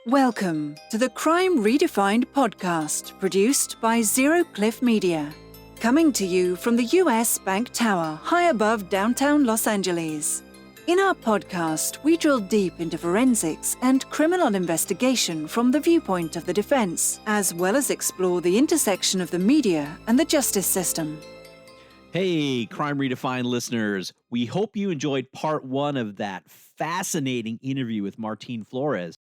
Welcome to the Crime Redefined podcast, produced by Zero Cliff Media. Coming to you from the US Bank Tower, high above downtown Los Angeles. In our podcast, we drill deep into forensics and criminal investigation from the viewpoint of the defense, as well as explore the intersection of the media and the justice system. Hey, Crime Redefined listeners. We hope you enjoyed part one of that fascinating interview with Martín Flores.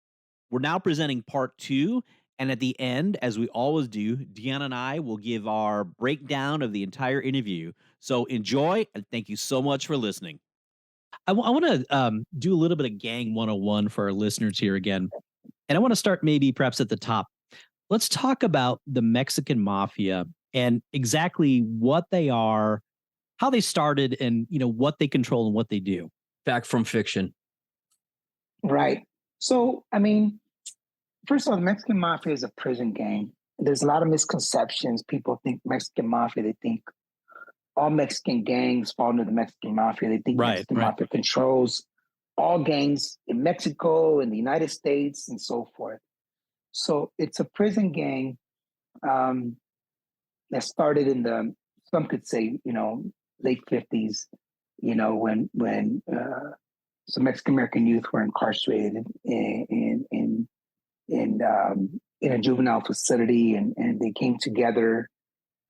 We're now presenting part two, and at the end, as we always do, Dion and I will give our breakdown of the entire interview. So enjoy, and thank you so much for listening. I want to do a little bit of gang 101 for our listeners here again. And I want to start maybe perhaps at the top. Let's talk about the Mexican Mafia and exactly what they are, how they started, and what they control and what they do. Fact from fiction. Right. So, first of all, the Mexican Mafia is a prison gang. There's a lot of misconceptions. People think Mexican Mafia, they think all Mexican gangs fall under the Mexican Mafia. They think Mexican Mafia controls all gangs in Mexico, in the United States, and so forth. So it's a prison gang that started in some could say, late 50s, when some Mexican American youth were incarcerated in a juvenile facility, and they came together,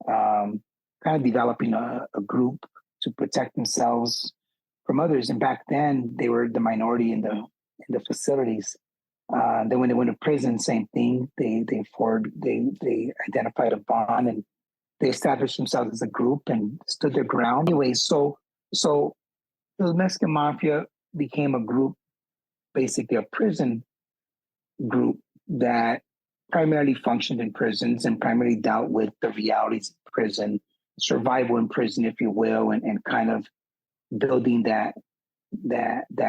kind of developing a group to protect themselves from others. And back then, they were the minority in the facilities. Then when they went to prison, same thing. They identified a bond, and they established themselves as a group and stood their ground. Anyway, so the Mexican Mafia became a group, basically a prison group that primarily functioned in prisons and primarily dealt with the realities of prison, survival in prison, if you will, and kind of building that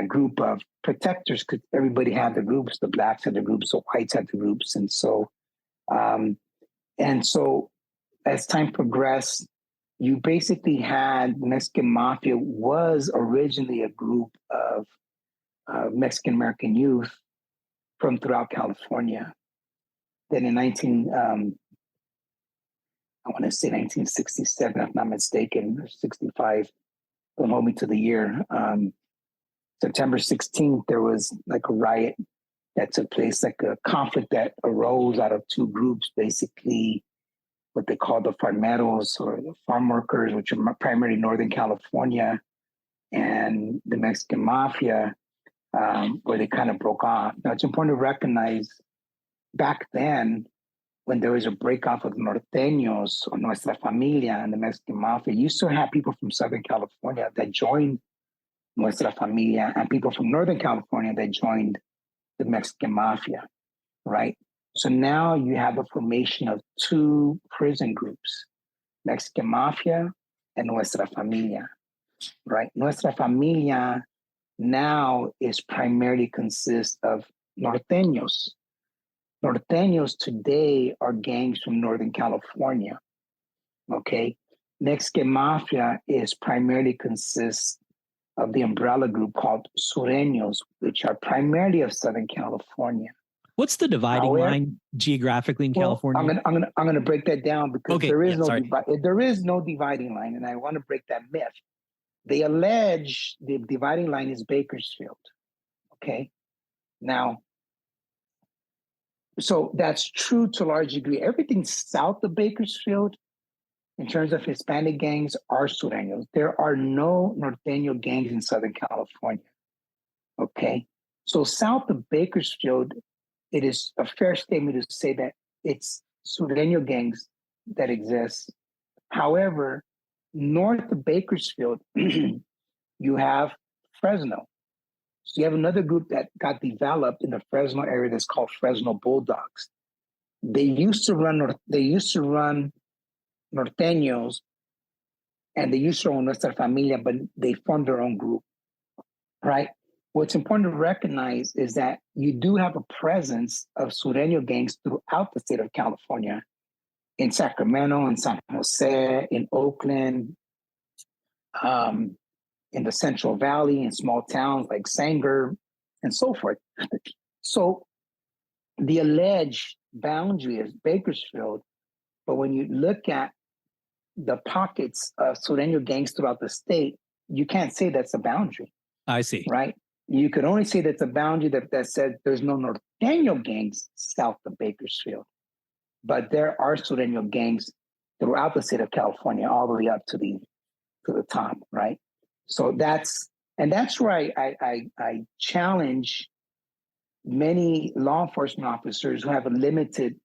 group of protectors, because everybody had the groups. The blacks had the groups, the whites had the groups, and so as time progressed, you basically had Mexican Mafia was originally a group of Mexican American youth from throughout California. Then in 1967, if I'm not mistaken, or 65, don't hold me to the year. September 16th, there was like a riot that took place, like a conflict that arose out of two groups, basically what they call the farmeros, or the farm workers, which are primarily Northern California, and the Mexican Mafia, where they kind of broke off. Now, it's important to recognize back then, when there was a breakoff of Norteños or Nuestra Familia and the Mexican Mafia, you still had people from Southern California that joined Nuestra Familia and people from Northern California that joined the Mexican Mafia, right? So now you have a formation of two prison groups, Mexican Mafia and Nuestra Familia, right? Nuestra Familia now is primarily consists of Norteños. Norteños today are gangs from Northern California, okay? Mexican Mafia is primarily consists of the umbrella group called Sureños, which are primarily of Southern California. What's the dividing line geographically in California? I'm gonna break that down, because there is no dividing line, and I want to break that myth. They allege the dividing line is Bakersfield. Okay, now, so that's true to a large degree. Everything south of Bakersfield, in terms of Hispanic gangs, are Sureños. There are no Norteño gangs in Southern California. Okay, so south of Bakersfield, it is a fair statement to say that it's Sureño gangs that exist. However, north of Bakersfield, you have Fresno. So you have another group that got developed in the Fresno area that's called Fresno Bulldogs. They used to run Norteños, and they used to run Nuestra Familia, but they formed their own group, right? What's important to recognize is that you do have a presence of Sureño gangs throughout the state of California, in Sacramento, in San Jose, in Oakland, in the Central Valley, in small towns like Sanger, and so forth. So the alleged boundary is Bakersfield, but when you look at the pockets of Sureño gangs throughout the state, you can't say that's a boundary. I see. Right? You could only say that's a boundary that says there's no Norteño gangs south of Bakersfield. But there are Sureño gangs throughout the state of California, all the way up to the top, right? So that's where I challenge many law enforcement officers who have a limited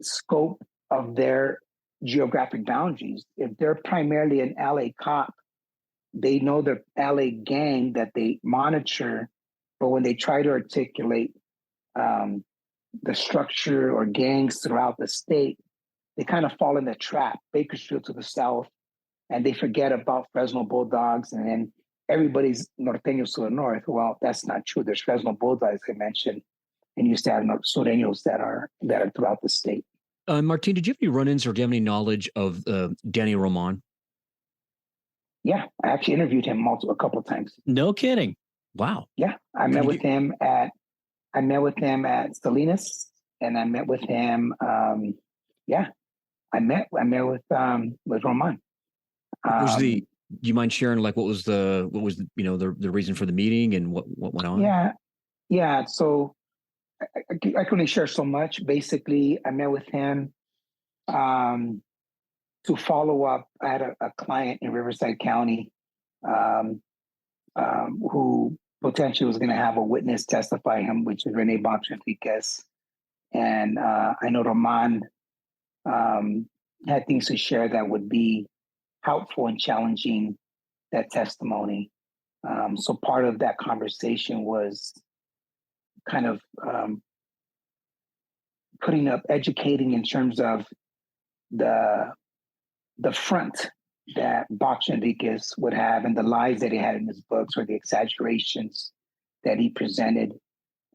scope of their geographic boundaries. If they're primarily an LA cop, they know the LA gang that they monitor, but when they try to articulate the structure or gangs throughout the state, they kind of fall in the trap. Bakersfield to the south, and they forget about Fresno Bulldogs, and then everybody's Norteños to the north. Well, that's not true. There's Fresno Bulldogs, I mentioned, and you still have Sureños that are throughout the state. Martin, did you have any run-ins or do you have any knowledge of Danny Roman? Yeah, I actually interviewed him a couple of times. No kidding. Wow. Yeah, I met with him at Salinas, and I met with him. I met with Roman. Do you mind sharing what was the reason for the meeting and what went on? Yeah. So I can only share so much. Basically, I met with him to follow up. I had a client in Riverside County who potentially was going to have a witness testify him, which is Rene Enriquez. And I know Roman had things to share that would be helpful in challenging that testimony. So part of that conversation was kind of educating in terms of the front that Box Enriquez would have and the lies that he had in his books or the exaggerations that he presented,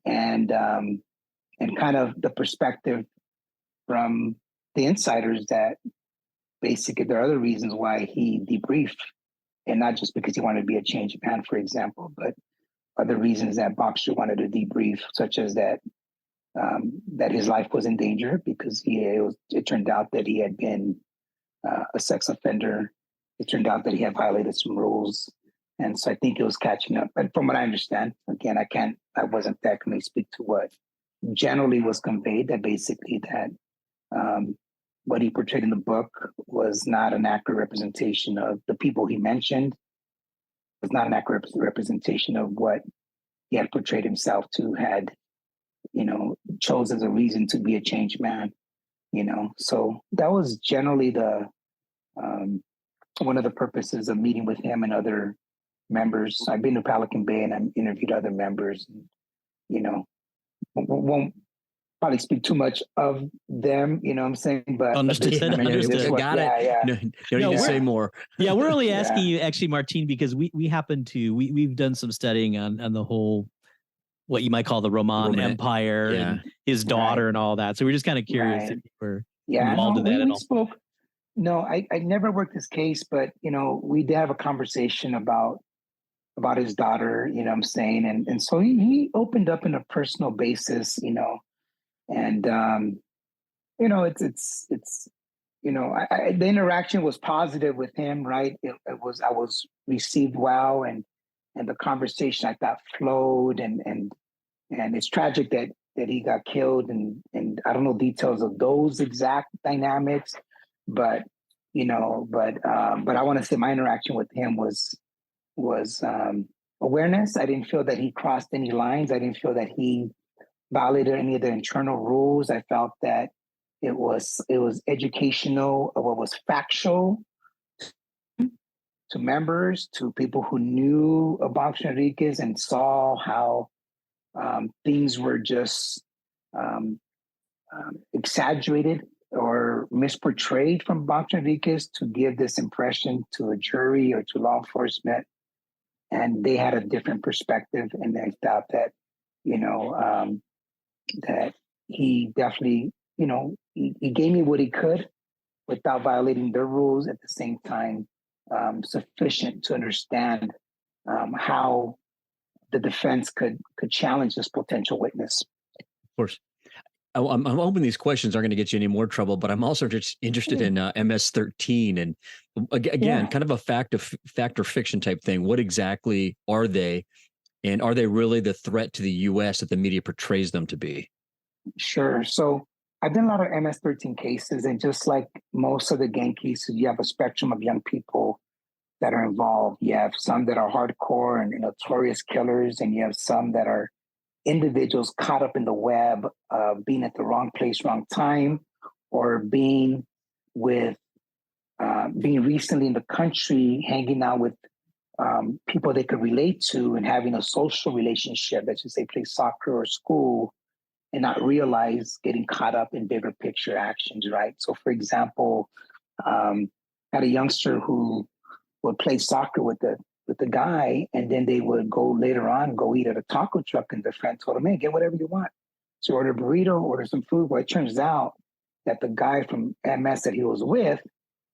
and kind of the perspective from the insiders that basically there are other reasons why he debriefed, and not just because he wanted to be a changed man, for example, but other reasons that Boxer wanted to debrief, such as that his life was in danger because it turned out that he had been a sex offender. It turned out that he had violated some rules. And so I think it was catching up. But from what I understand, again, I wasn't there. Can speak to what generally was conveyed, that basically that what he portrayed in the book was not an accurate representation of the people he mentioned. It was not an accurate representation of what he had portrayed himself to, had, chose as a reason to be a changed man, So that was generally the one of the purposes of meeting with him and other members. I've been to Pelican Bay and I've interviewed other members, won't probably speak too much of them, what I'm saying? But understood. Got it. No, you need to say more. Yeah, we're only asking you actually, Martin, because we happen to we've done some studying on the whole, what you might call the Roman Empire and his daughter and all that. So we're just kind of curious if you were involved in that at all. Spoke. No, I never worked this case, but we did have a conversation about his daughter, what I'm saying? And so he opened up in a personal basis, and it's the interaction was positive with him, right? I was received well, and the conversation I thought flowed, and it's tragic that he got killed, and I don't know details of those exact dynamics, but I want to say my interaction with him was awareness. I didn't feel that he crossed any lines. I didn't feel that he violated any of the internal rules. I felt that it was educational, what was factual to members, to people who knew about Enriquez and saw how things were just exaggerated or misportrayed from Box Enriquez to give this impression to a jury or to law enforcement. And they had a different perspective, and I thought that, that he definitely, he gave me what he could without violating their rules, at the same time, sufficient to understand how the defense could challenge this potential witness. Of course. I'm hoping these questions aren't going to get you any more trouble, but I'm also just interested in MS-13 and again, kind of a fact or fiction type thing. What exactly are they, and are they really the threat to the U.S. that the media portrays them to be? Sure. So I've done a lot of MS-13 cases, and just like most of the gang cases, you have a spectrum of young people that are involved. You have some that are hardcore and notorious killers, and you have some that are individuals caught up in the web of being at the wrong place, wrong time, or being recently in the country, hanging out with people they could relate to and having a social relationship, let's just say play soccer or school, and not realize getting caught up in bigger picture actions, right? So for example, had a youngster who would play soccer with the guy, and then they would go eat at a taco truck, and their friend told him, "Hey, get whatever you want." So order a burrito, order some food. Well, it turns out that the guy from MS that he was with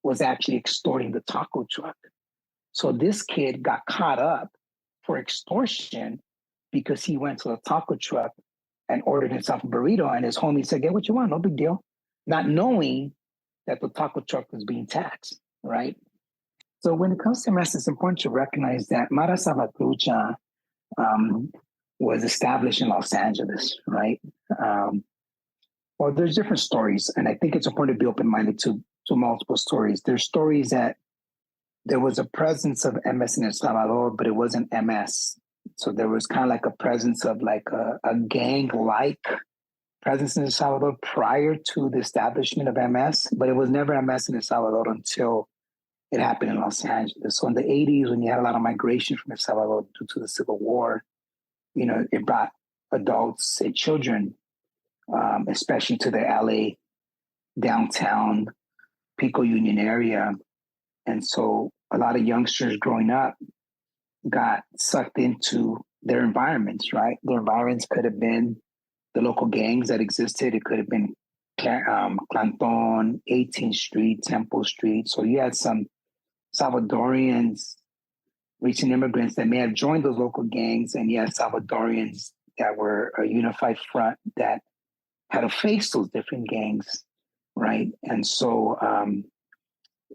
was actually extorting the taco truck. So this kid got caught up for extortion because he went to the taco truck and ordered himself a burrito, and his homie said, "Get what you want, no big deal," not knowing that the taco truck was being taxed, right? So when it comes to MS, it's important to recognize that Mara Salvatrucha was established in Los Angeles, right? Well, there's different stories, and I think it's important to be open-minded to multiple stories. There's stories that there was a presence of MS in El Salvador, but it wasn't MS. So there was kind of like a presence of like a gang-like presence in El Salvador prior to the establishment of MS, but it was never MS in El Salvador until it happened in Los Angeles. So in the 80s, when you had a lot of migration from El Salvador due to the Civil War, it brought adults and children, especially to the LA downtown Pico Union area. And so a lot of youngsters growing up got sucked into their environments, right? Their environments could have been the local gangs that existed. It could have been Clanton, 18th Street, Temple Street. So you had some Salvadorians, recent immigrants that may have joined those local gangs, and you had Salvadorians that were a unified front that had to face those different gangs, right? And so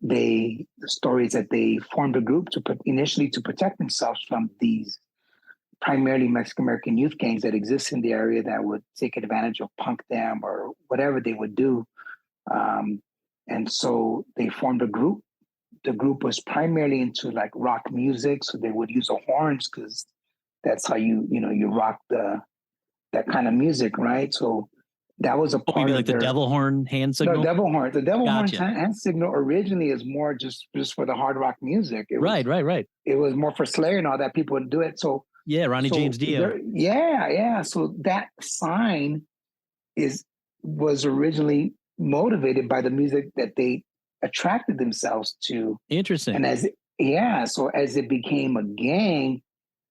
the story is that they formed a group initially to protect themselves from these primarily Mexican-American youth gangs that exist in the area that would take advantage of punk them or whatever they would do. And so they formed a group. The group was primarily into like rock music, so they would use the horns because that's how you rock that kind of music, right? So that was a part maybe of the devil horn hand signal. No, devil horn. The devil horn hand signal originally is more just for the hard rock music. Right. It was more for Slayer and all that. People would do it. So Ronnie James Dio. Yeah. So that sign was originally motivated by the music that they attracted themselves to. Interesting. And so as it became a gang,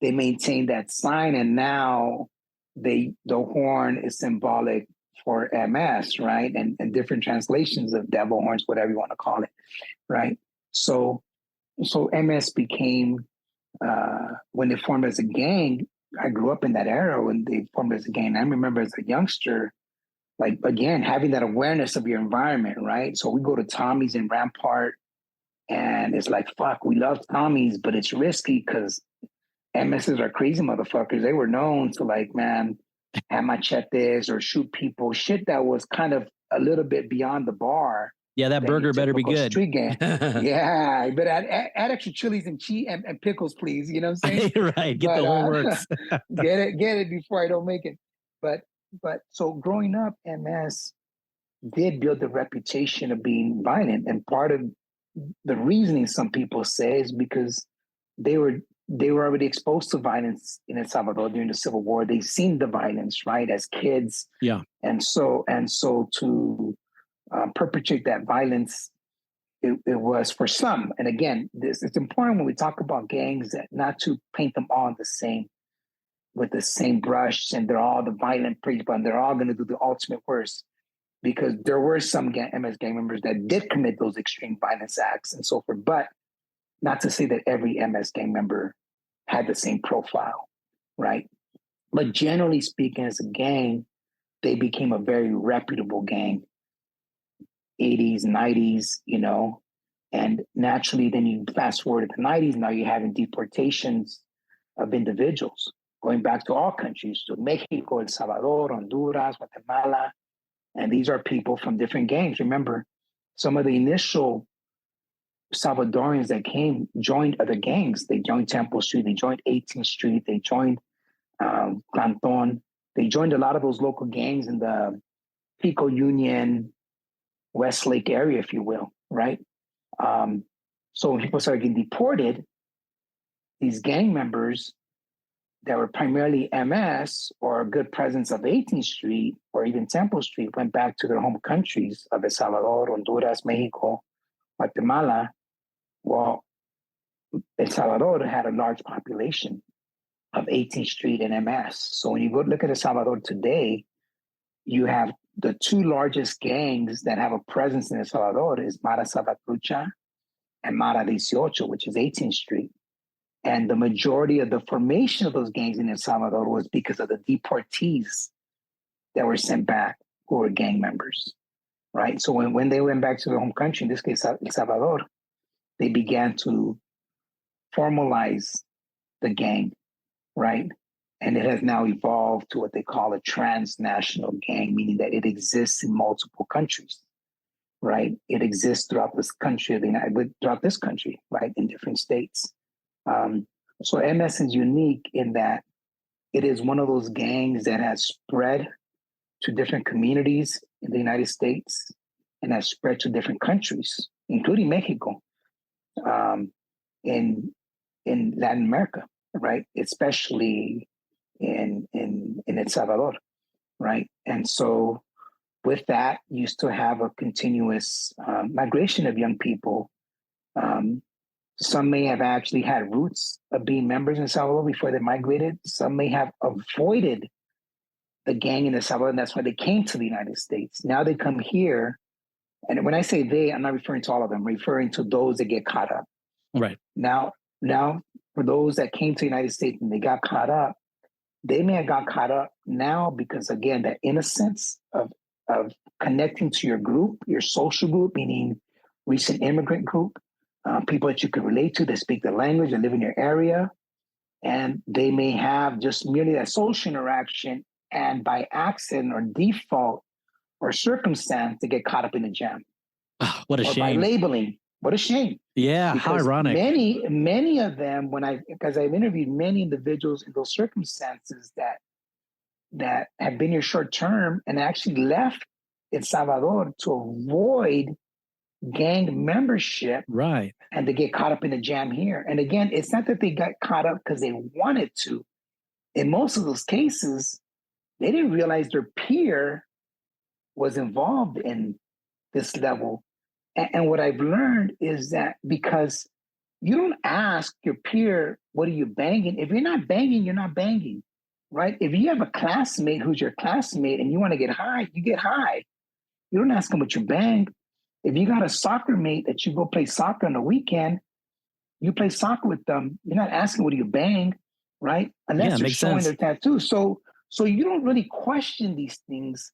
they maintained that sign, and now the horn is symbolic for MS, right? And different translations of devil horns, whatever you want to call it, right? So MS became when they formed as a gang. I grew up in that era when they formed as a gang. I remember as a youngster, like, again, having that awareness of your environment, right? So we go to Tommy's in Rampart, and it's like, fuck, we love Tommy's, but it's risky because MSs are crazy motherfuckers. They were known to, like, man, have machetes or shoot people, shit that was kind of a little bit beyond the bar. Yeah, that burger better be good. Street gang. Yeah, but add extra chilies and cheese and pickles, please. You know what I'm saying? Right, get the whole works. get it before I don't make it. But so growing up, MS did build the reputation of being violent, and part of the reasoning some people say is because they were already exposed to violence in El Salvador during the Civil War. They've seen the violence, right, as kids. Yeah, and so to perpetrate that violence, it was for some. And again, it's important when we talk about gangs that not to paint them all with the same brush, and they're all the violent people, and they're all going to do the ultimate worst, because there were some MS gang members that did commit those extreme violence acts and so forth. But not to say that every MS gang member had the same profile, right? But generally speaking, as a gang, they became a very reputable gang, 80s, 90s, and naturally then you fast forward to the 90s, now you're having deportations of individuals going back to all countries, to Mexico, El Salvador, Honduras, Guatemala. And these are people from different gangs. Remember, some of the initial Salvadorians that came joined other gangs. They joined Temple Street, they joined 18th Street, they joined Canton. They joined a lot of those local gangs in the Pico Union, Westlake area, if you will, right? So when people started getting deported, these gang members that were primarily MS or a good presence of 18th Street or even Temple Street went back to their home countries of El Salvador, Honduras, Mexico, Guatemala. Well, El Salvador had a large population of 18th Street and MS. So when you go look at El Salvador today, you have the two largest gangs that have a presence in El Salvador is Mara Salvatrucha and Mara 18, which is 18th Street. And the majority of the formation of those gangs in El Salvador was because of the deportees that were sent back who were gang members, right? So when they went back to their home country, in this case, El Salvador, they began to formalize the gang, right? And it has now evolved to what they call a transnational gang, meaning that it exists in multiple countries, right? It exists throughout this country, throughout this country, right, in different states. So MS is unique in that it is one of those gangs that has spread to different communities in the United States and has spread to different countries, including Mexico, in Latin America, right? Especially in El Salvador, right? And so with that, you still have a continuous migration of young people. Some may have actually had roots of being members in El Salvador before they migrated. Some may have avoided the gang in El Salvador, and that's why they came to the United States. Now they come here, and when I say they, I'm not referring to all of them. I'm referring to those that get caught up. Right. Now, for those that came to the United States and they got caught up, they may have got caught up now because, again, that innocence of connecting to your group, your social group, meaning recent immigrant group, people that you can relate to, that speak the language and live in your area. And they may have just merely that social interaction, and by accident or default or circumstance, they get caught up in a jam. Oh, what a or shame. By labeling. What a shame. Yeah, because how ironic. Many of them, because I've interviewed many individuals in those circumstances that have been here short term and actually left El Salvador to avoid gang membership, right? And they get caught up in a jam here. And again, it's not that they got caught up because they wanted to. In most of those cases, they didn't realize their peer was involved in this level. And what I've learned is that because you don't ask your peer, what are you banging? If you're not banging, you're not banging, right? If you have a classmate who's your classmate and you want to get high, you get high. You don't ask them what you bang. If you got a soccer mate that you go play soccer on the weekend, you play soccer with them. You're not asking what do you bang, right? Unless they're showing their tattoo. So you don't really question these things,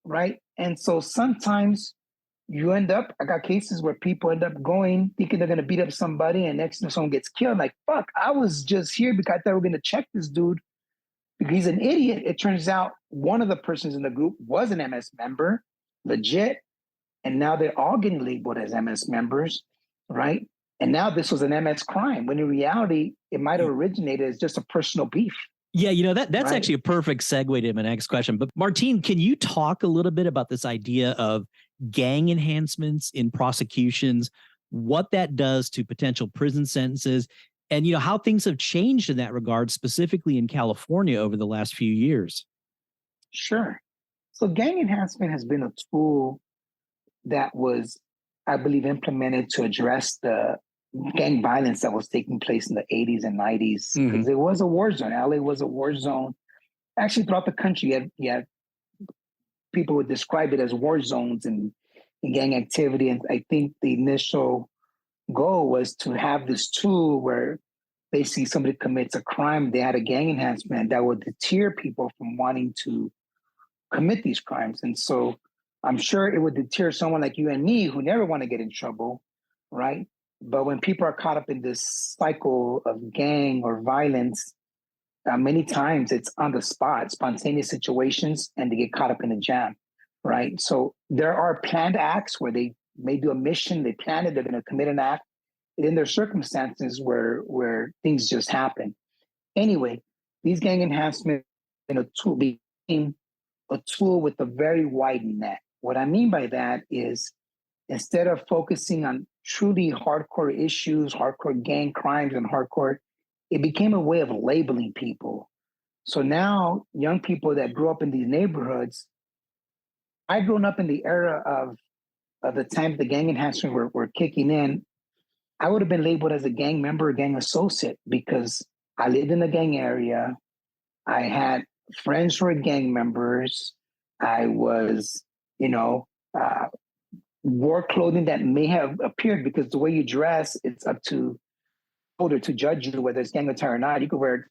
right? And so sometimes you end up, I got cases where people end up going, thinking they're going to beat up somebody, and next time someone gets killed. Like, fuck, I was just here because I thought we were going to check this dude because he's an idiot. It turns out one of the persons in the group was an MS member, legit. And now they're all getting labeled as MS members, right? And now this was an MS crime, when in reality, it might have originated as just a personal beef. Yeah, that's right? Actually a perfect segue to my next question. But Martin, can you talk a little bit about this idea of gang enhancements in prosecutions, what that does to potential prison sentences, and how things have changed in that regard, specifically in California over the last few years? Sure. So gang enhancement has been a tool that was, I believe, implemented to address the gang violence that was taking place in the 80s and 90s. Because it was a war zone. LA was a war zone. Actually, throughout the country, you had people would describe it as war zones and gang activity. And I think the initial goal was to have this tool where basically somebody commits a crime, they had a gang enhancement that would deter people from wanting to commit these crimes. And so I'm sure it would deter someone like you and me who never want to get in trouble, right? But when people are caught up in this cycle of gang or violence, many times it's on the spot, spontaneous situations, and they get caught up in a jam, right? So there are planned acts where they may do a mission, they plan it, they're going to commit an act. And then there are circumstances where things just happen. Anyway, these gang enhancements became a tool with a very wide net. What I mean by that is instead of focusing on truly hardcore issues, hardcore gang crimes, and it became a way of labeling people. So now young people that grew up in these neighborhoods, I grown up in the era of the time the gang enhancements were kicking in. I would have been labeled as a gang member, a gang associate, because I lived in the gang area. I had friends who were gang members. I was, wore clothing that may have appeared because the way you dress, it's up to older to judge you whether it's gang attire or not. You could wear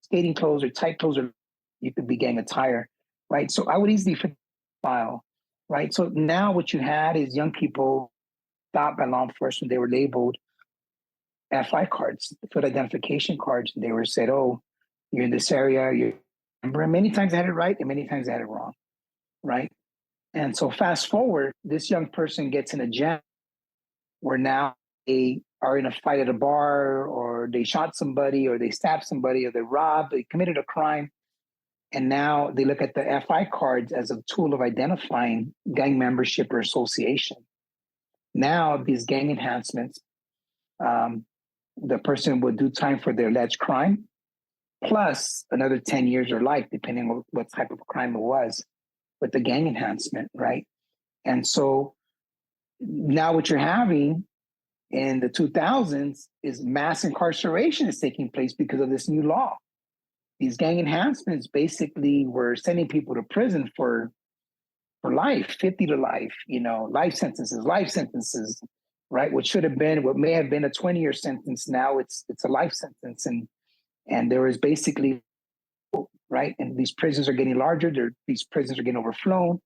skating clothes or tight clothes, or you could be gang attire, right? So I would easily fit the file, right? So now what you had is young people stopped by law enforcement. They were labeled FI cards, foot identification cards. And they were said, oh, you're in this area, you're a member. And many times I had it right and many times I had it wrong, right? And so fast forward, this young person gets in a jam where now they are in a fight at a bar, or they shot somebody, or they stabbed somebody, or they robbed, they committed a crime. And now they look at the FI cards as a tool of identifying gang membership or association. Now these gang enhancements, the person would do time for their alleged crime, plus another 10 years or life, depending on what type of crime it was, with the gang enhancement, right? And so now what you're having in the 2000s is mass incarceration is taking place because of this new law. These gang enhancements basically were sending people to prison for life, 50 to life, life sentences, right? What may have been a 20-year sentence, now it's a life sentence. And there is basically, right? And these prisons are getting larger. These prisons are getting overflown.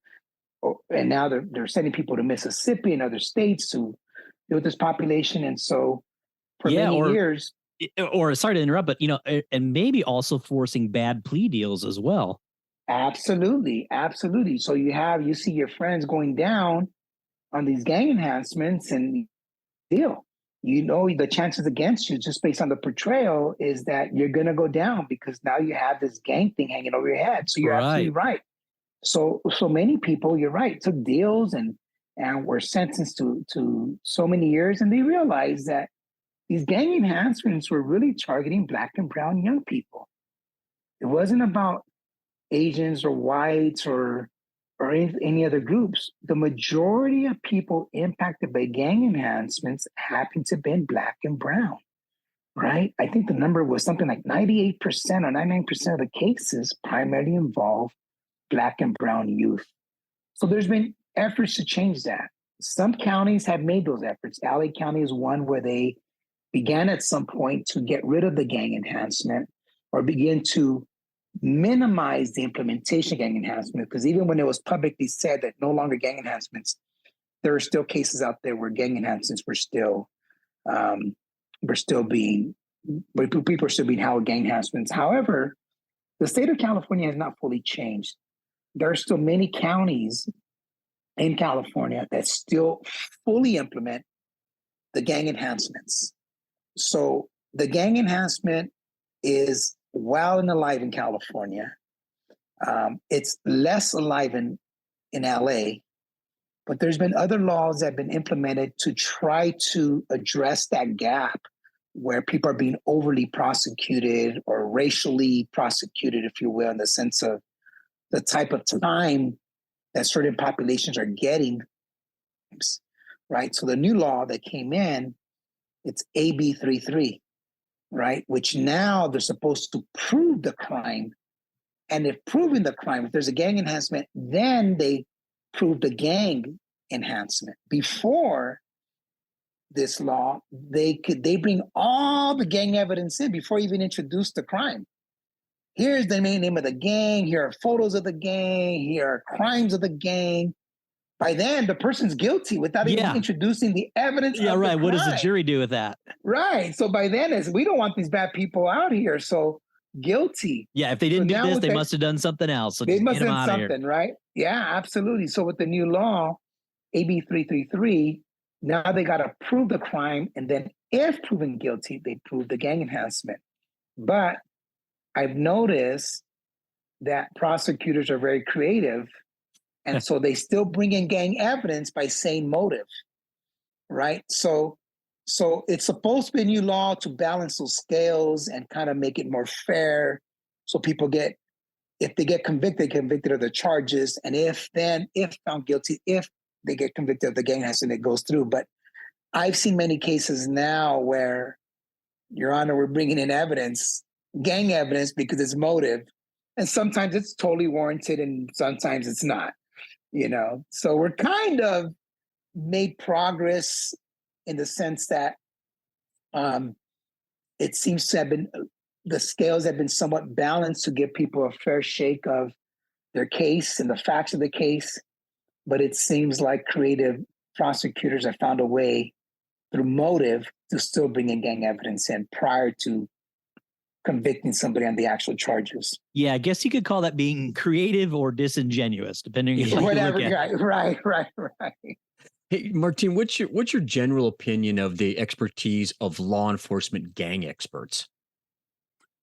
And now they're sending people to Mississippi and other states to deal with this population. And so for many years. Or sorry to interrupt, but, and maybe also forcing bad plea deals as well. Absolutely. Absolutely. So you see your friends going down on these gang enhancements and deal. The chances against you just based on the portrayal is that you're going to go down because now you have this gang thing hanging over your head. So you're absolutely right. So many people, you're right, took deals and were sentenced to so many years, and they realized that these gang enhancements were really targeting Black and brown young people. It wasn't about Asians or whites or any other groups. The majority of people impacted by gang enhancements happened to be Black and brown, right? I think the number was something like 98% or 99% of the cases primarily involve Black and brown youth. So there's been efforts to change that. Some counties have made those efforts. LA County is one where they began at some point to get rid of the gang enhancement or begin to minimize the implementation of gang enhancement, because even when it was publicly said that no longer gang enhancements, there are still cases out there where gang enhancements were still being held gang enhancements. However, the state of California has not fully changed. There are still many counties in California that still fully implement the gang enhancements. So the gang enhancement is well and alive in California. It's less alive in LA, but there's been other laws that have been implemented to try to address that gap where people are being overly prosecuted or racially prosecuted, if you will, in the sense of the type of time that certain populations are getting, right? So the new law that came in, it's AB 33, right? Which now they're supposed to prove the crime. And if proving the crime, if there's a gang enhancement, then they prove the gang enhancement. Before this law, they bring all the gang evidence in before even introduce the crime. here's the main name of the gang. Here are photos of the gang. Here are crimes of the gang. By then, the person's guilty without even introducing the evidence. Yeah, of right. the What does the crime. jury do with that? Right. So by then, we don't want these bad people out here. So guilty. Yeah, if they didn't do this, they must have done something else. So they must have have done something, right? Yeah, absolutely. So with the new law, AB 333, now they got to prove the crime, and then if proven guilty, they prove the gang enhancement. But I've noticed that prosecutors are very creative, and so they still bring in gang evidence by saying motive, right? So it's supposed to be a new law to balance those scales and kind of make it more fair, so people if they get convicted of the charges, and if found guilty, if they get convicted of the gang enhancement, it goes through. But I've seen many cases now where, Your Honor, we're bringing in evidence, gang evidence, because it's motive, and sometimes it's totally warranted, and sometimes it's not. So we're kind of made progress in the sense that it seems to have been, the scales have been somewhat balanced to give people a fair shake of their case and the facts of the case. But it seems like creative prosecutors have found a way through motive to still bring in gang evidence in prior to convicting somebody on the actual charges. Yeah, I guess you could call that being creative or disingenuous, depending on how whatever. you look at it. Right. Hey, Martin, what's your general opinion of the expertise of law enforcement gang experts?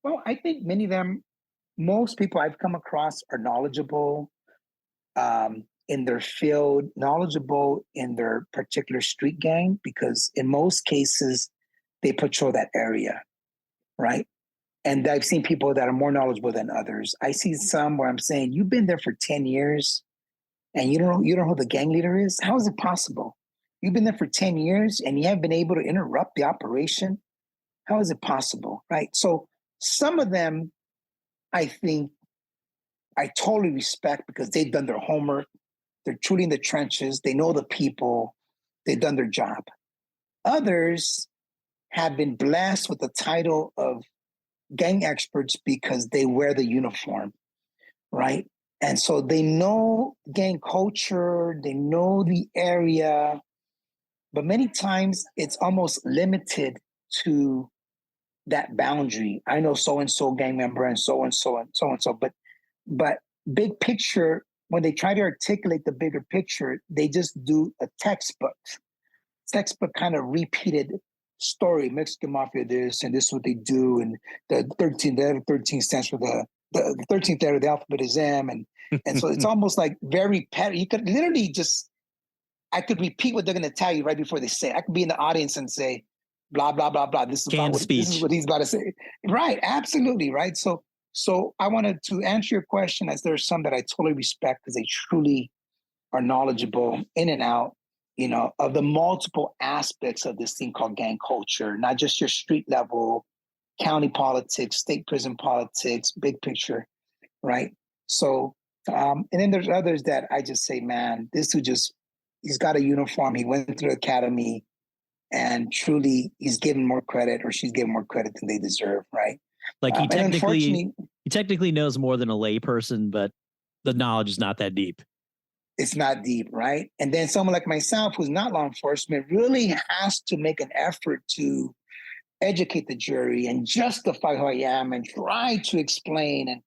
Well, I think many of them, most people I've come across are knowledgeable in their field, knowledgeable in their particular street gang, because in most cases, they patrol that area, right? And I've seen people that are more knowledgeable than others. I see some where I'm saying, you've been there for 10 years and you don't know who the gang leader is? How is it possible? You've been there for 10 years and you haven't been able to interrupt the operation? How is it possible, right? So some of them, I think, I totally respect because they've done their homework. They're truly in the trenches. They know the people. They've done their job. Others have been blessed with the title of gang experts because they wear the uniform, right? And so they know gang culture, they know the area, but many times it's almost limited to that boundary. I know so-and-so gang member and so-and-so and so-and-so, but big picture, when they try to articulate the bigger picture, they just do a textbook kind of repeated story. Mexican Mafia this, and this is what they do, and the 13 stands for the 13th letter of the alphabet is M, and so it's almost like very petty. You could literally I could repeat what they're going to tell you right before they say it. I could be in the audience and say, blah, blah, blah, blah. This is what he's about to say. Right, absolutely, right? So I wanted to answer your question, as there's some that I totally respect because they truly are knowledgeable in and out, of the multiple aspects of this thing called gang culture, not just your street level, county politics, state prison politics, big picture, right? So, and then there's others that I just say, man, this dude he's got a uniform. He went through academy, and truly he's given more credit, or she's given more credit than they deserve, right? Like he technically knows more than a layperson, but the knowledge is not that deep. It's not deep, right? And then someone like myself, who's not law enforcement, really has to make an effort to educate the jury and justify who I am and try to explain.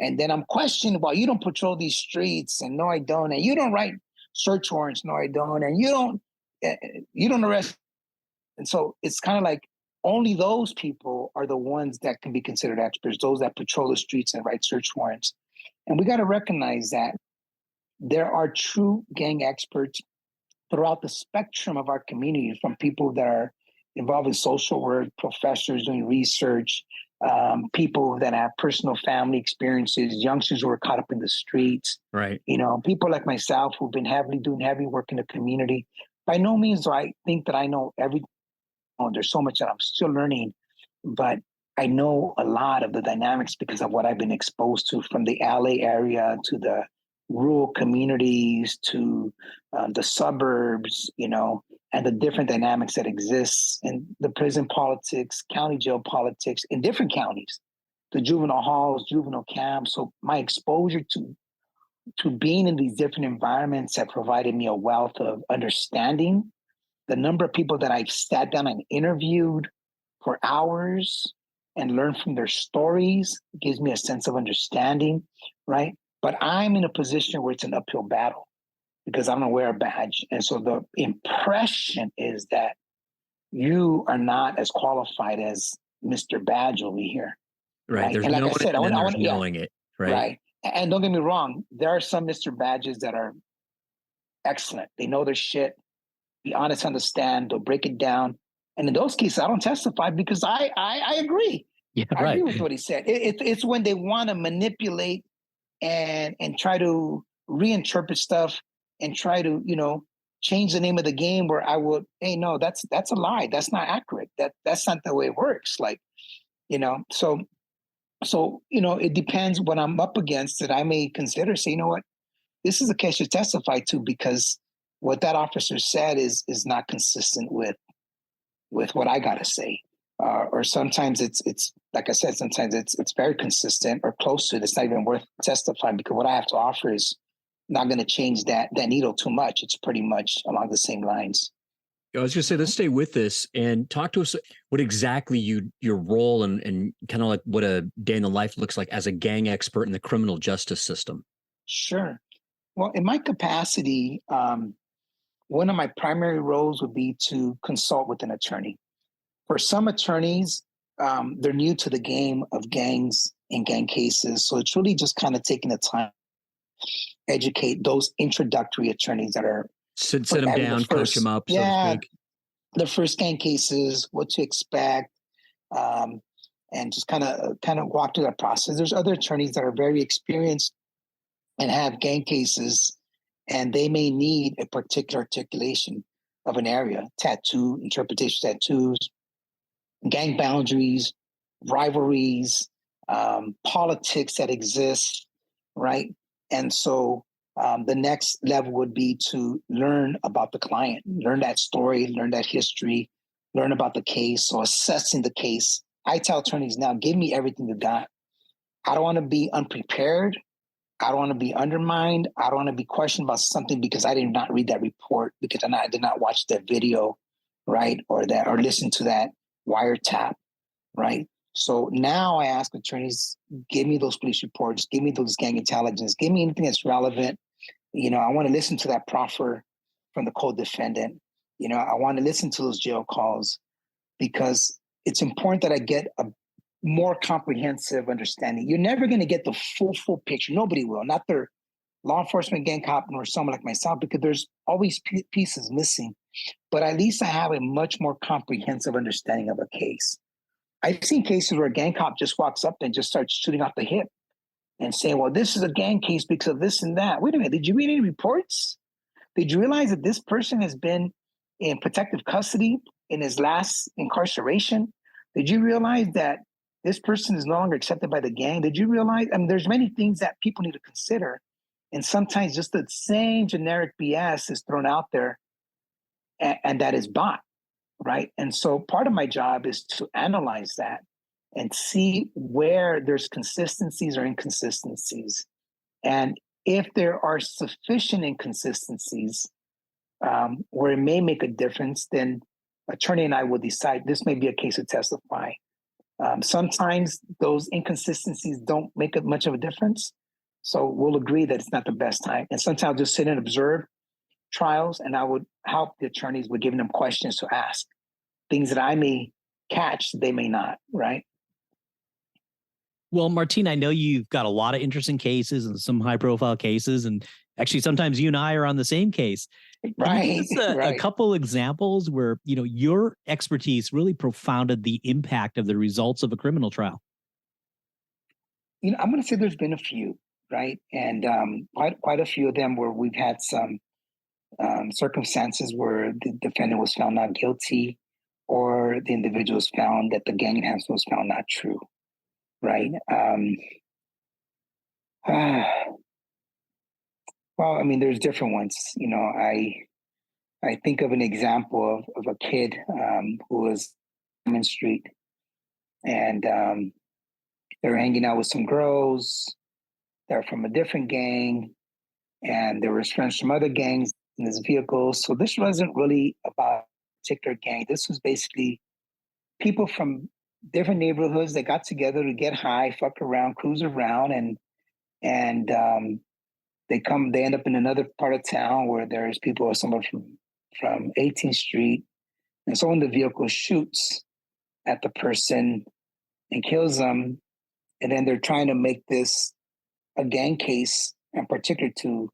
And then I'm questioned, well, you don't patrol these streets, and no, I don't. And you don't write search warrants, no, I don't. And you don't arrest. And so it's kind of like only those people are the ones that can be considered experts, those that patrol the streets and write search warrants. And we got to recognize that there are true gang experts throughout the spectrum of our community, from people that are involved in social work, professors doing research, people that have personal family experiences, youngsters who are caught up in the streets. Right. People like myself who've been doing heavy work in the community. By no means do I think that I know everything. There's so much that I'm still learning, but I know a lot of the dynamics because of what I've been exposed to, from the LA area to the rural communities to the suburbs, and the different dynamics that exist in the prison politics, county jail politics in different counties. the juvenile halls, juvenile camps. So my exposure to being in these different environments have provided me a wealth of understanding. The number of people that I've sat down and interviewed for hours and learned from their stories gives me a sense of understanding, right? But I'm in a position where it's an uphill battle because I'm gonna wear a badge. And so the impression is that you are not as qualified as Mr. Badge over here. Right. There's And like I knowing said, it, and then there's yeah, knowing it. Right. right. And don't get me wrong, there are some Mr. Badges that are excellent. They know their shit, be honest, understand, they'll break it down. And in those cases, I don't testify because I agree. Yeah. I Right. agree with what he said. It's when they want to manipulate and try to reinterpret stuff and try to, change the name of the game where I would, hey, no, that's a lie. That's not accurate. That's not the way it works. Like, so it depends what I'm up against that I may consider say, you know what, this is a case you testify to because what that officer said is not consistent with what I gotta say. Or sometimes it's like I said, sometimes it's very consistent or close to it. It's not even worth testifying because what I have to offer is not going to change that needle too much. It's pretty much along the same lines. I was going to say, let's stay with this and talk to us what exactly your role and kind of like what a day in the life looks like as a gang expert in the criminal justice system. Sure. Well, in my capacity, one of my primary roles would be to consult with an attorney. For some attorneys, they're new to the game of gangs and gang cases. So it's really just kind of taking the time to educate those introductory attorneys that are sit them down, coach them up, so to speak. The first gang cases, what to expect, and just kind of walk through that process. There's other attorneys that are very experienced and have gang cases, and they may need a particular articulation of an area, tattoo, interpretation tattoos, gang boundaries, rivalries, politics that exist, right? And so the next level would be to learn about the client, learn that story, learn that history, learn about the case. So assessing the case. I tell attorneys now, give me everything you got. I don't want to be unprepared. I don't want to be undermined. I don't want to be questioned about something because I did not read that report, because I did not watch that video, right? Or listen to that wiretap, right? So now I ask attorneys, give me those police reports, give me those gang intelligence, give me anything that's relevant. I want to listen to that proffer from the co-defendant. I want to listen to those jail calls because it's important that I get a more comprehensive understanding. You're never going to get the full picture. Nobody will, not their law enforcement gang cop or someone like myself, because there's always pieces missing. But at least I have a much more comprehensive understanding of a case. I've seen cases where a gang cop just walks up and just starts shooting off the hip and saying, well, this is a gang case because of this and that. Wait a minute, did you read any reports? Did you realize that this person has been in protective custody in his last incarceration? Did you realize that this person is no longer accepted by the gang? Did you realize? There's many things that people need to consider. And sometimes just the same generic BS is thrown out there and that is bought, right? And so part of my job is to analyze that and see where there's consistencies or inconsistencies. And if there are sufficient inconsistencies where it may make a difference, then attorney and I will decide this may be a case to testify. Sometimes those inconsistencies don't make much of a difference. So we'll agree that it's not the best time. And sometimes I'll just sit and observe trials, and I would help the attorneys with giving them questions to ask. Things that I may catch, they may not, right? Well, Martin, I know you've got a lot of interesting cases and some high profile cases. And actually, sometimes you and I are on the same case. Right. Can you give us a couple examples where, your expertise really profounded the impact of the results of a criminal trial? I'm going to say there's been a few, right? And quite a few of them where we've had some circumstances where the defendant was found not guilty or the individual was found that the gang enhancement was found not true, right? Well, there's different ones. I think of an example of a kid who was on Main Street, and They were hanging out with some girls. They're from a different gang, and there was friends from other gangs in this vehicle. So this wasn't really about a particular gang. This was basically people from different neighborhoods that got together to get high, fuck around, cruise around, and they end up in another part of town where there's people or someone from 18th Street, and someone in the vehicle shoots at the person and kills them, and then they're trying to make this a gang case, in particular to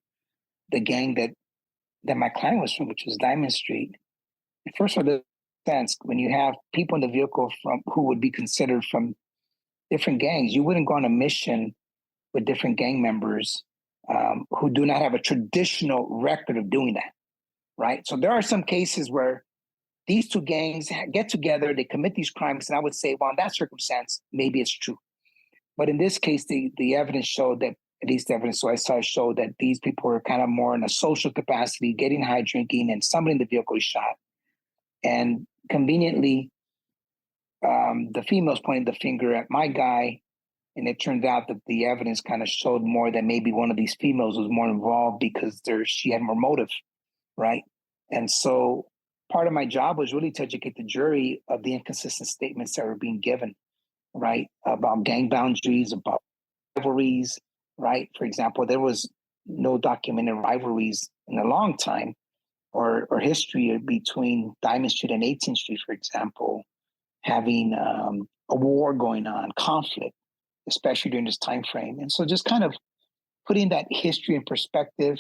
the gang that my client was from, which was Diamond Street. And first of all, the sense when you have people in the vehicle from who would be considered from different gangs, you wouldn't go on a mission with different gang members who do not have a traditional record of doing that, right? So there are some cases where these two gangs get together, they commit these crimes, and I would say, well, in that circumstance, maybe it's true. But in this case, the evidence showed that, at least the evidence so I saw showed that these people were kind of more in a social capacity, getting high, drinking, and somebody in the vehicle was shot. And conveniently, the females pointed the finger at my guy, and it turned out that the evidence kind of showed more that maybe one of these females was more involved because she had more motive, right? And so part of my job was really to educate the jury of the inconsistent statements that were being given, right? About gang boundaries, about rivalries, right? For example, there was no documented rivalries in a long time or history between Diamond Street and 18th Street, for example, having a war going on, conflict, especially during this time frame. And so just kind of putting that history in perspective,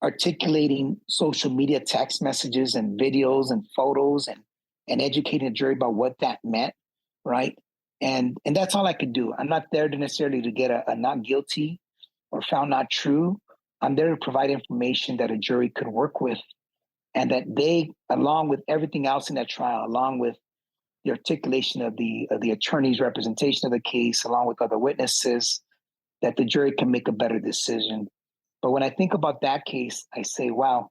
articulating social media text messages and videos and photos and educating the jury about what that meant, right? And that's all I could do. I'm not there to necessarily to get a not guilty or found not true. I'm there to provide information that a jury could work with, and that they, along with everything else in that trial, along with the articulation of the attorney's representation of the case, along with other witnesses, that the jury can make a better decision. But when I think about that case, I say, wow,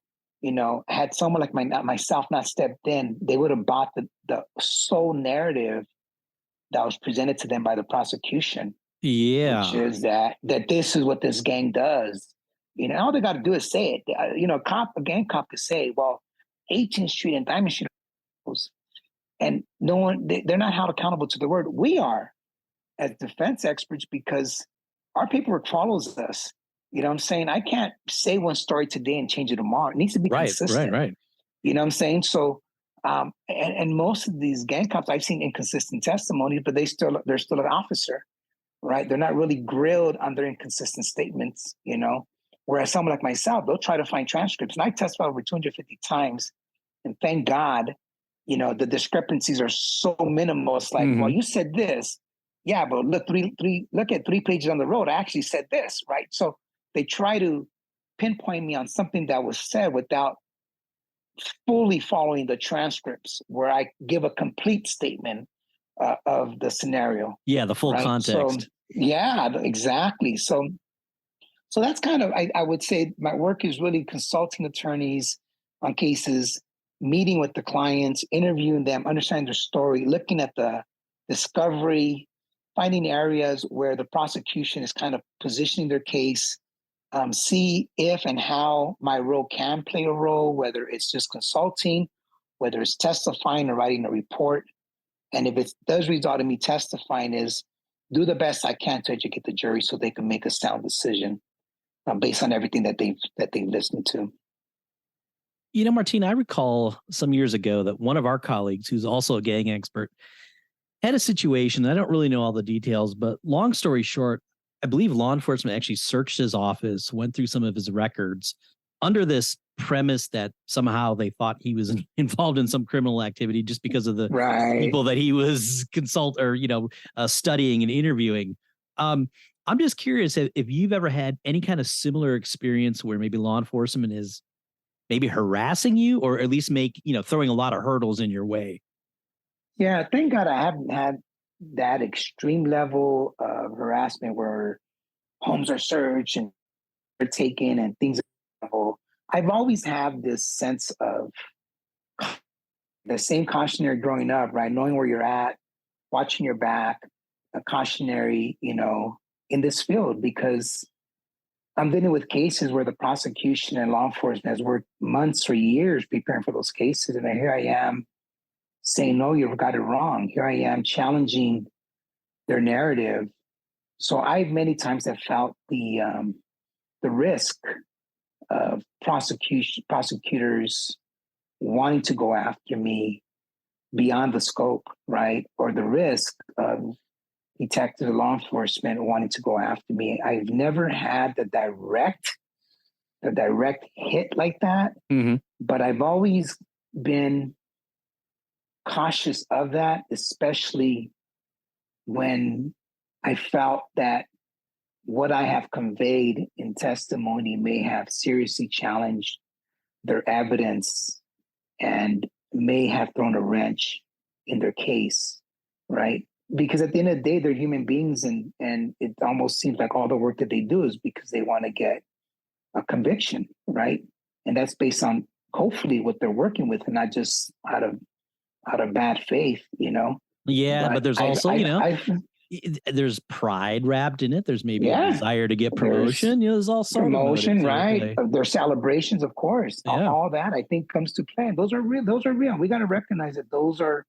had someone like myself not stepped in, they would have bought the sole narrative that was presented to them by the prosecution. Yeah. Which is that this is what this gang does. All they got to do is say it. A gang cop could say, well, 18th Street and Diamond Street, and no one, they're not held accountable to the word. We are, as defense experts, because our paperwork follows us. You know what I'm saying? I can't say one story today and change it tomorrow. It needs to be consistent. Right. You know what I'm saying? So, and most of these gang cops, I've seen inconsistent testimony, but they're still an officer, right? They're not really grilled on their inconsistent statements, Whereas someone like myself, they'll try to find transcripts. And I testified over 250 times. And thank God, the discrepancies are so minimal. It's like, well, you said this. Yeah, but look at 3 pages on the road. I actually said this, right? So they try to pinpoint me on something that was said without fully following the transcripts where I give a complete statement of the scenario. Yeah, the full context. So, yeah, exactly. So that's kind of, I would say my work is really consulting attorneys on cases, meeting with the clients, interviewing them, understanding their story, looking at the discovery, finding areas where the prosecution is kind of positioning their case, see if and how my role can play a role, whether it's just consulting, whether it's testifying or writing a report. And if it does result in me testifying, is do the best I can to educate the jury so they can make a sound decision based on everything that they've listened to. Martin, I recall some years ago that one of our colleagues, who's also a gang expert, had a situation. I don't really know all the details, but long story short, I believe law enforcement actually searched his office, went through some of his records under this premise that somehow they thought he was involved in some criminal activity just because of the people that he was studying and interviewing. I'm just curious if you've ever had any kind of similar experience where maybe law enforcement is maybe harassing you, or at least throwing a lot of hurdles in your way. Yeah, thank God I haven't had that extreme level of harassment where homes are searched and are taken and things. I've always had this sense of the same cautionary growing up, right? Knowing where you're at, watching your back, a cautionary, in this field, because I'm dealing with cases where the prosecution and law enforcement has worked months or years preparing for those cases. And then here I am saying, no, you've got it wrong. Here I am challenging their narrative. So I many times have felt the risk of prosecutors wanting to go after me beyond the scope, right? Or the risk of detectives or law enforcement wanting to go after me. I've never had the direct hit like that, but I've always been cautious of that, especially when I felt that what I have conveyed in testimony may have seriously challenged their evidence and may have thrown a wrench in their case, right? Because at the end of the day, they're human beings, and it almost seems like all the work that they do is because they want to get a conviction, right? And that's based on hopefully what they're working with, and not just out of bad faith, Yeah, but there's also, there's pride wrapped in it. There's maybe a desire to get promotion. There's all sorts of promotion, right? There's celebrations, of course. Yeah. All that I think comes to play. Those are real. Those are real. We got to recognize that those are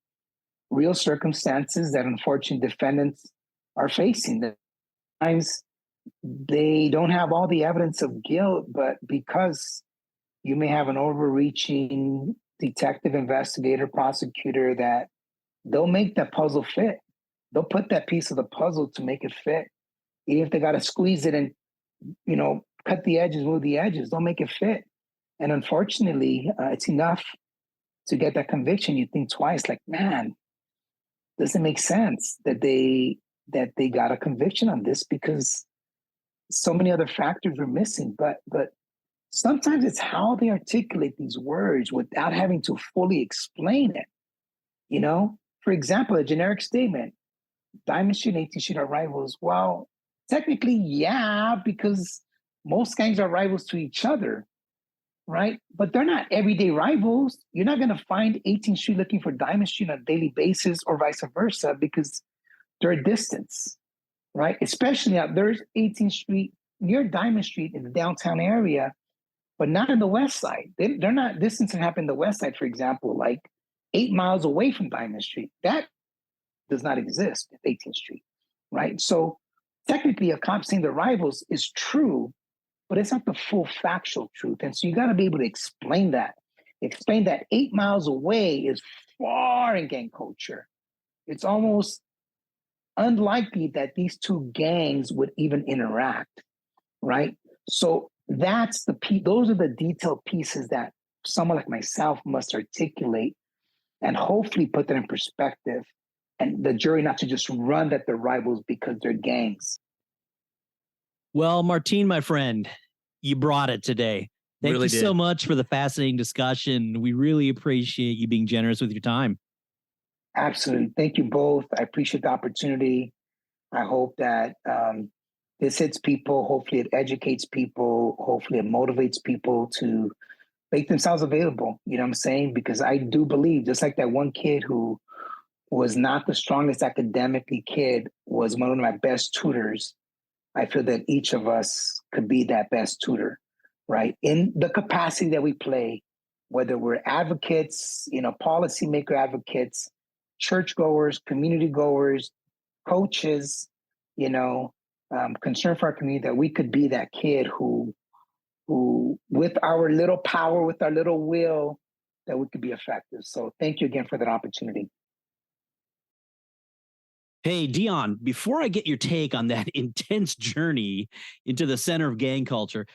real circumstances that unfortunate defendants are facing. That times they don't have all the evidence of guilt, but because you may have an overreaching detective, investigator, prosecutor, that they'll make that puzzle fit. They'll put that piece of the puzzle to make it fit. Even if they got to squeeze it and, cut the edges, move the edges, they'll make it fit. And unfortunately, it's enough to get that conviction. You think twice, like, man, doesn't make sense that they got a conviction on this because so many other factors were missing. But sometimes it's how they articulate these words without having to fully explain it. For example, a generic statement, Diamond Street and 18th Street are rivals. Well, technically, yeah, because most gangs are rivals to each other, right? But they're not everyday rivals. You're not going to find 18th Street looking for Diamond Street on a daily basis or vice versa because they're a distance, right? Especially now, there's 18th Street near Diamond Street in the downtown area, but not in the west side. They're not, this incident happened in the west side, for example, like 8 miles away from Diamond Street. That does not exist at 18th Street, right? So technically a cop saying the rivals is true, but it's not the full factual truth. And so you got to be able to explain that 8 miles away is far in gang culture. It's almost unlikely that these two gangs would even interact, right? So those are the detailed pieces that someone like myself must articulate and hopefully put that in perspective, and the jury not to just run that they're rivals because they're gangs. Well, Martin, my friend, you brought it today. Thank you so much for the fascinating discussion. We really appreciate you being generous with your time. Absolutely. Thank you both. I appreciate the opportunity. I hope that this hits people. Hopefully it educates people. Hopefully it motivates people to make themselves available. You know what I'm saying? Because I do believe, just like that one kid who was not the strongest academically kid, was one of my best tutors. I feel that each of us could be that best tutor, right? In the capacity that we play, whether we're advocates, policymaker advocates, churchgoers, community goers, coaches, concern for our community, that we could be that kid who with our little power, with our little will, that we could be effective. So thank you again for that opportunity. Hey, Dion, before I get your take on that intense journey into the center of gang culture,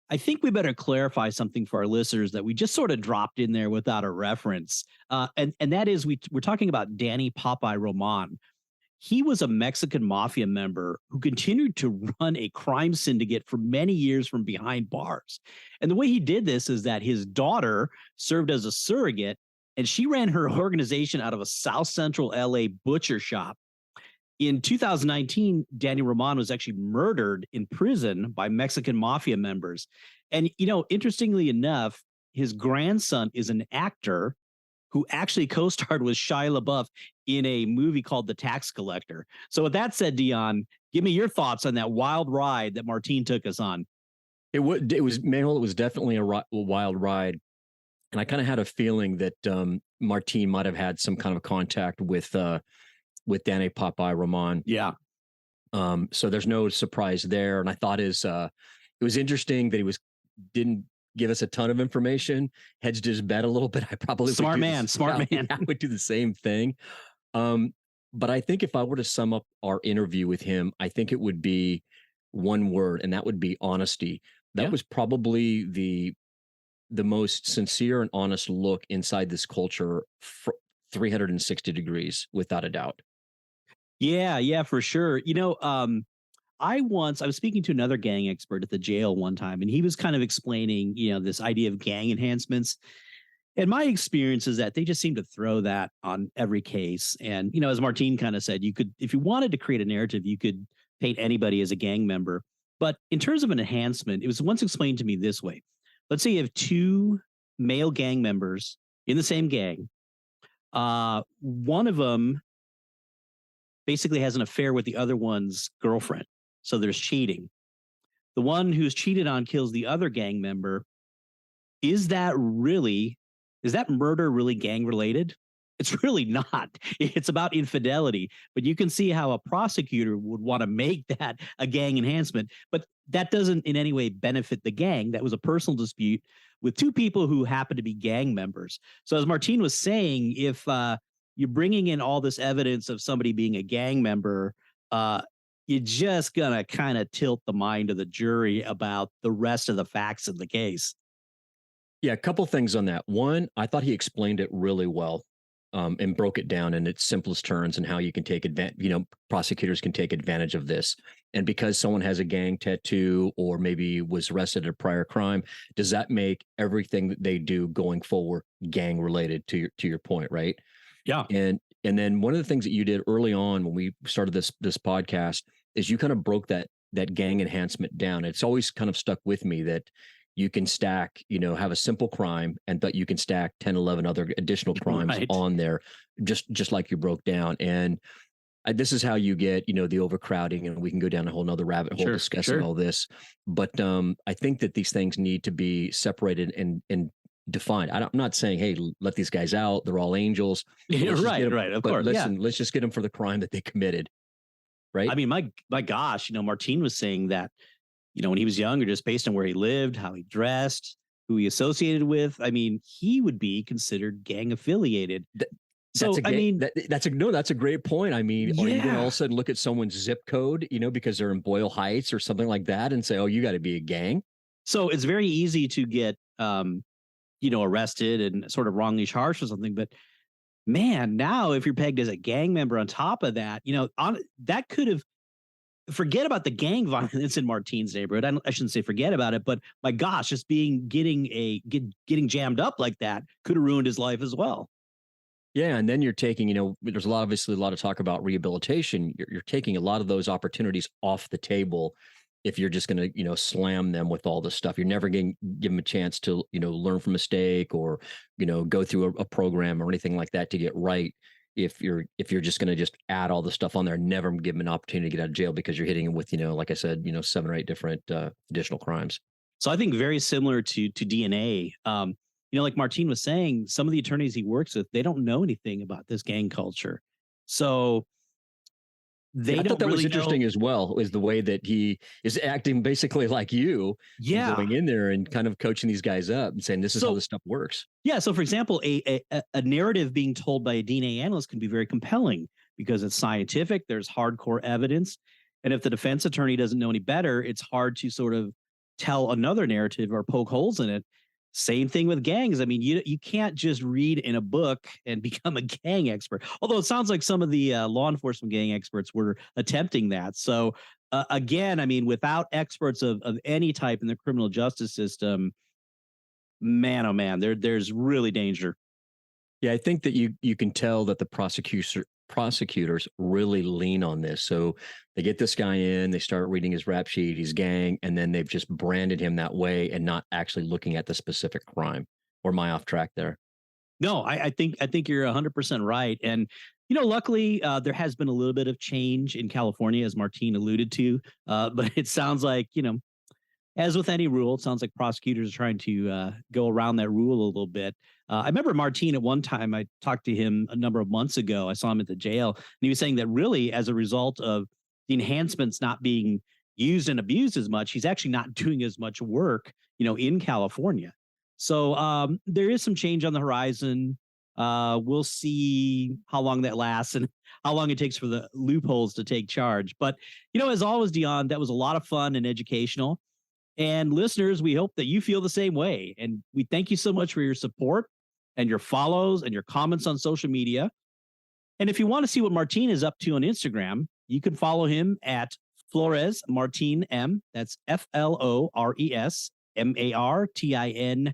I think we better clarify something for our listeners that we just sort of dropped in there without a reference. And that is, we're talking about Danny Popeye Roman. He was a Mexican Mafia member who continued to run a crime syndicate for many years from behind bars. And the way he did this is that his daughter served as a surrogate, and she ran her organization out of a South Central LA butcher shop. In 2019, Danny Roman was actually murdered in prison by Mexican Mafia members. And, interestingly enough, his grandson is an actor who actually co-starred with Shia LaBeouf in a movie called The Tax Collector. So with that said, Dion, give me your thoughts on that wild ride that Martin took us on. It was Mehul. It was definitely a wild ride, and I kind of had a feeling that Martin might have had some kind of contact with Danny Popeye Roman. Yeah. So there's no surprise there, and I thought it was interesting that he didn't give us a ton of information, hedged his bet a little bit. I probably smart man. I would do the same thing. But I think if I were to sum up our interview with him, I think it would be one word, and that would be honesty. That was probably the most sincere and honest look inside this culture 360 degrees, without a doubt. Yeah, for sure. I was speaking to another gang expert at the jail one time, and he was kind of explaining, this idea of gang enhancements. And my experience is that they just seem to throw that on every case. And, as Martin kind of said, you could, if you wanted to create a narrative, you could paint anybody as a gang member. But in terms of an enhancement, it was once explained to me this way. Let's say you have two male gang members in the same gang. One of them basically has an affair with the other one's girlfriend. So there's cheating. The one who's cheated on kills the other gang member. Is that murder really gang related? It's really not. It's about infidelity. But you can see how a prosecutor would want to make that a gang enhancement. But that doesn't in any way benefit the gang. That was a personal dispute with two people who happen to be gang members. So as Martin was saying, if you're bringing in all this evidence of somebody being a gang member, you're just going to kind of tilt the mind of the jury about the rest of the facts in the case. Yeah, a couple things on that. One, I thought he explained it really well. And broke it down in its simplest terms and how you can take advantage, prosecutors can take advantage of this. And because someone has a gang tattoo or maybe was arrested at a prior crime, does that make everything that they do going forward gang related to your point, right? Yeah. And then one of the things that you did early on when we started this podcast is you kind of broke that gang enhancement down. It's always kind of stuck with me that you can stack, have a simple crime, but you can stack 10, 11 other additional crimes on there, just like you broke down. And this is how you get, the overcrowding, and we can go down a whole nother rabbit hole discussing all this. But I think that these things need to be separated and defined. I'm not saying, hey, let these guys out. They're all angels. Right. Of course. Listen, let's just get them for the crime that they committed. Right. I mean, my gosh, Martin was saying that, when he was younger, just based on where he lived, how he dressed, who he associated with, I mean, he would be considered gang affiliated. That's a great point. I mean, are you going to all of a sudden look at someone's zip code, because they're in Boyle Heights or something like that and say, oh, you got to be a gang? So it's very easy to get, arrested and sort of wrongly charged or something. But man, now if you're pegged as a gang member on top of that, that could have, forget about the gang violence in Martin's neighborhood. I shouldn't say forget about it, but my gosh, just getting jammed up like that could have ruined his life as well. Yeah, and then you're taking, there's obviously a lot of talk about rehabilitation. You're taking a lot of those opportunities off the table if you're just going to, slam them with all this stuff. You're never going to give them a chance to, learn from mistake or, go through a program or anything like that to get right. If you're just going to just add all the stuff on there, never give them an opportunity to get out of jail because you're hitting them with, like I said, 7 or 8 different additional crimes. So I think very similar to DNA. Like Martin was saying, some of the attorneys he works with, they don't know anything about this gang culture. So I thought that was interesting as well, is the way that he is acting basically like you, going in there and kind of coaching these guys up and saying, this is how this stuff works. Yeah. So for example, a narrative being told by a DNA analyst can be very compelling because it's scientific. There's hardcore evidence. And if the defense attorney doesn't know any better, it's hard to sort of tell another narrative or poke holes in it. Same thing with gangs. I mean, you can't just read in a book and become a gang expert. Although it sounds like some of the law enforcement gang experts were attempting that. So again, I mean, without experts of any type in the criminal justice system, man, oh man, there's really danger. Yeah, I think that you can tell that the prosecutors really lean on this. So they get this guy in, they start reading his rap sheet, he's gang, and then they've just branded him that way and not actually looking at the specific crime. Or am I off track there? No, I think you're 100% right. And Luckily, there has been a little bit of change in California, as Martine alluded to. But it sounds like, as with any rule, it sounds like prosecutors are trying to go around that rule a little bit. I remember Martine at one time, I talked to him a number of months ago. I saw him at the jail, and he was saying that really, as a result of the enhancements not being used and abused as much, he's actually not doing as much work, in California. So there is some change on the horizon. We'll see how long that lasts and how long it takes for the loopholes to take charge. But, as always, Dion, that was a lot of fun and educational. And listeners, we hope that you feel the same way. And we thank you so much for your support and your follows and your comments on social media. And if you want to see what Martine is up to on Instagram, you can follow him at Flores Martin M. That's FLORES MARTINM.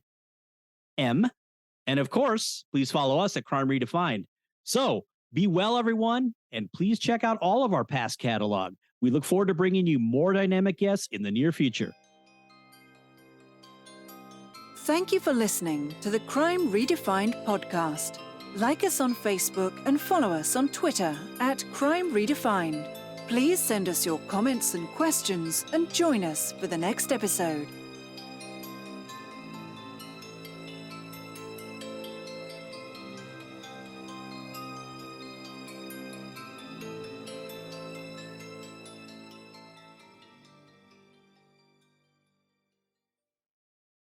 And of course, please follow us at Crime Redefined. So be well, everyone, and please check out all of our past catalog. We look forward to bringing you more dynamic guests in the near future. Thank you for listening to the Crime Redefined podcast. Like us on Facebook and follow us on Twitter at Crime Redefined. Please send us your comments and questions and join us for the next episode.